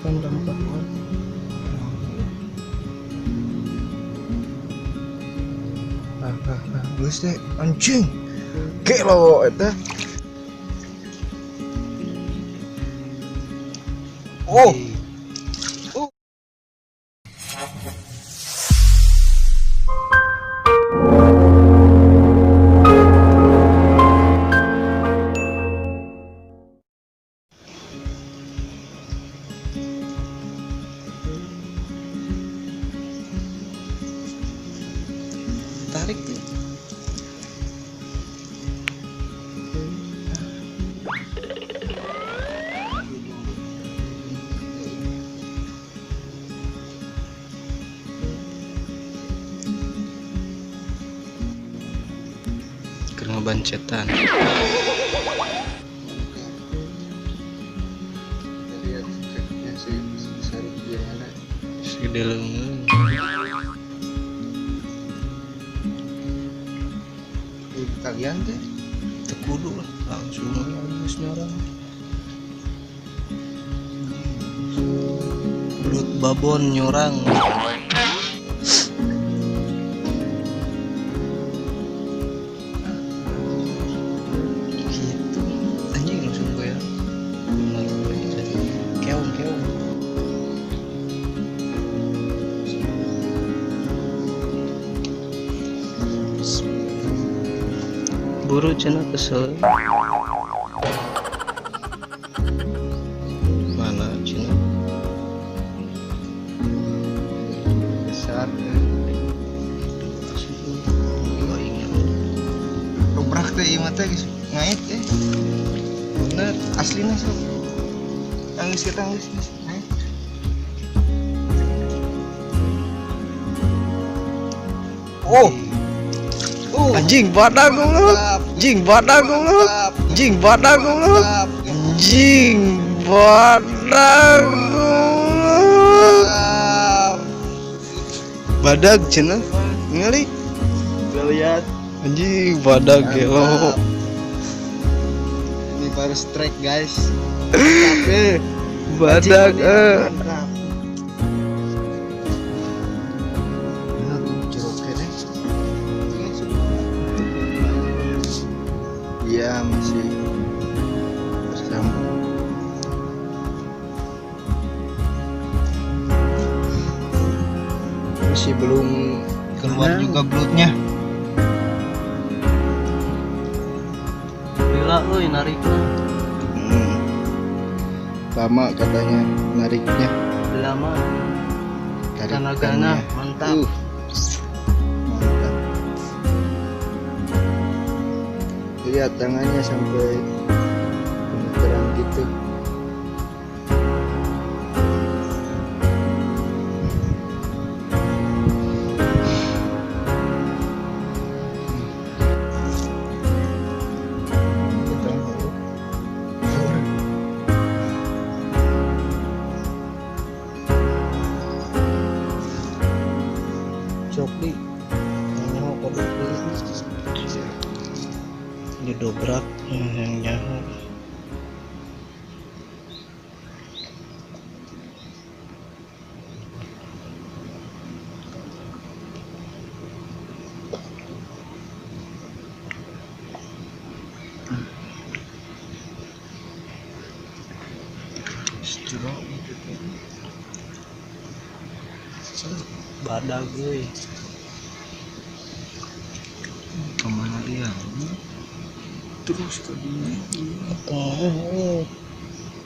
kan dampak kuat. Geus teh anjing. Kelo eta. Oh. Tarik tuh. Karena bancetan. Lihat efeknya sih besar gimana. Segede leungeun. Kalian teh Teu kudu lah, langsung geus nyorang. Belut babon nyorang. Gitu. Anjing langsung gue ya. Bener keong. Buru cenah kesel. Mana cenah? besar. Lainnya. Dobrak teh ieu mah teh geus ngait teh. Bener aslina sok. Tangis ke tangis ngait. Oh. Anjing badak lu. Anjing badak lu. Anjing badak lu. Anjing badak lu. Badak cenah. Ngali. Gak lihat. Anjing badak gelo. Ini baru strike guys. Badak Mantap. Iya masih bersambung. Masih belum keluar juga belutnya. Gila euy narikna. Lama katanya nariknya. Lama. Tarikannya. Tenagana mantap. Mantap. Lihat tangannya sampai gemeteran gitu. Cokli. Nyaho kode didobrak yang nyaho. Badak euy. Kemana dia? Terus ke dunia.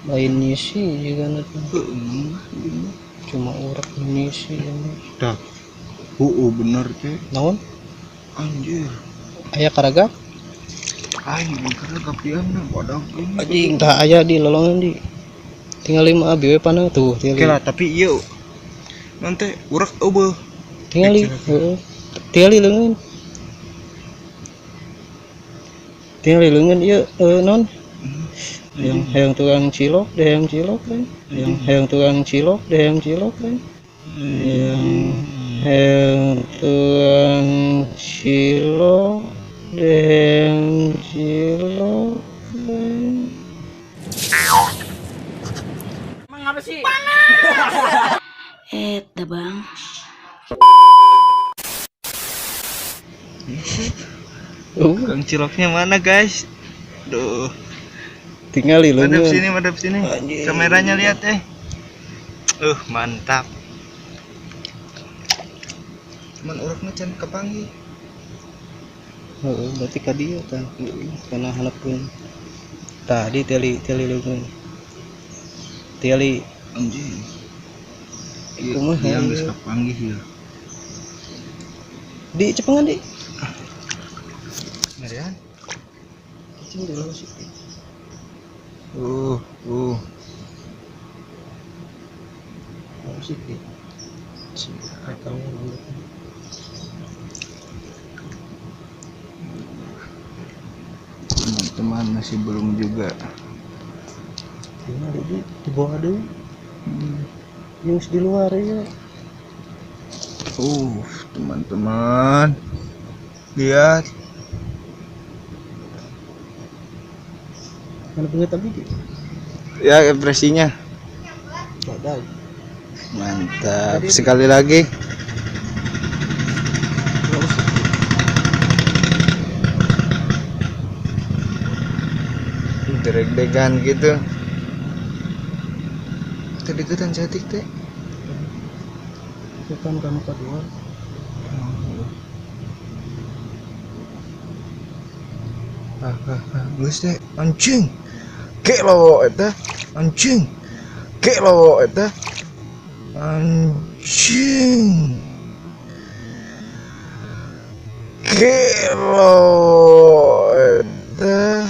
Lain ngisi juga nanti. Cuma urak ngisi ini. Dak. Bener teh. Naon? Anjir. Aya karagap? Aing karena gapianna badak ini. Anjing tah aya di lolongan di. Tinggal 5 abi we panang tuh. Oke lah, tapi ieu nanti urak eueuh. Tingali, heeh. Tingali leungeun. Tingali leungeun ieu non. Hayang tukang cilok, hayang cilok we. Hayang tukang cilok, hayang cilok we. Hayang tukang cilok, hayang cilok we. Emang apa sih? Dah bang. Kang ciloknya mana guys? Duh. Tinggal ilungan. Madep sini. Anjing. Kameranya lihat mantap. Cuman urutnya can kepangi. Heeh, berarti ka dieu tah. Kana hanapkeun. Tadi teli leungeun. Teli Anjing. kumaha Yang ieu? geus kepanggih ieu. Di cepengan di. Ngerian. Cing di lawas itu. Lawas itu. Cing, tahu ngambil. Teman-teman masih belum juga. Tinggal di bawah dulu. Yang di luar ya. Teman-teman. Lihat. Mana punya tapi di. Ya ekspresinya. Badai. Mantap. Sekali lagi. Deg-degan gitu. Tadi ikutan cantik teh. Itu kan kamu kedua. Geus teh anjing. Kelo eta anjing. Kelo eta anjing. Kelo eta.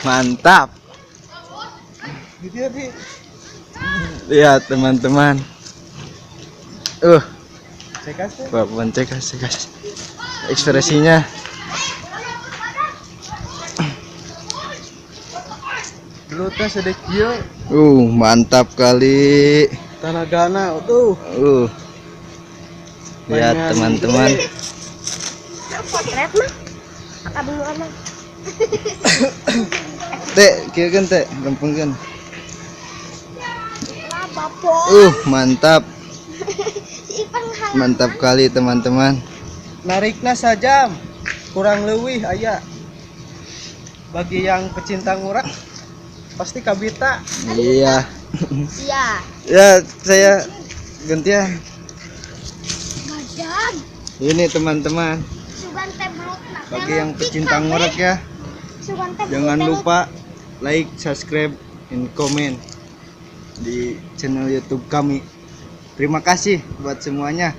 Mantap. Gitu ya, Di. Lihat teman-teman. Cekas teh. Papan cekas. Ekspresinya. Dulu teh sedek kieu. Mantap kali. Tanagana tuh. Lihat Mainan teman-teman. Potret mah. Apa dulu anak? Teh, kieu kan teh, lempengkeun. Mantap. Mantap kali teman-teman. Narikna sajam. Kurang leuwih aya. Bagi yang pecinta ngurak pasti kabita. Iya. Iya. Ya, saya gantian. Badan. Ini teman-teman, Sugan teh blok. bagi yang pecinta ngurak ya, jangan lupa like, subscribe, and comment di channel YouTube kami. Terima kasih buat semuanya.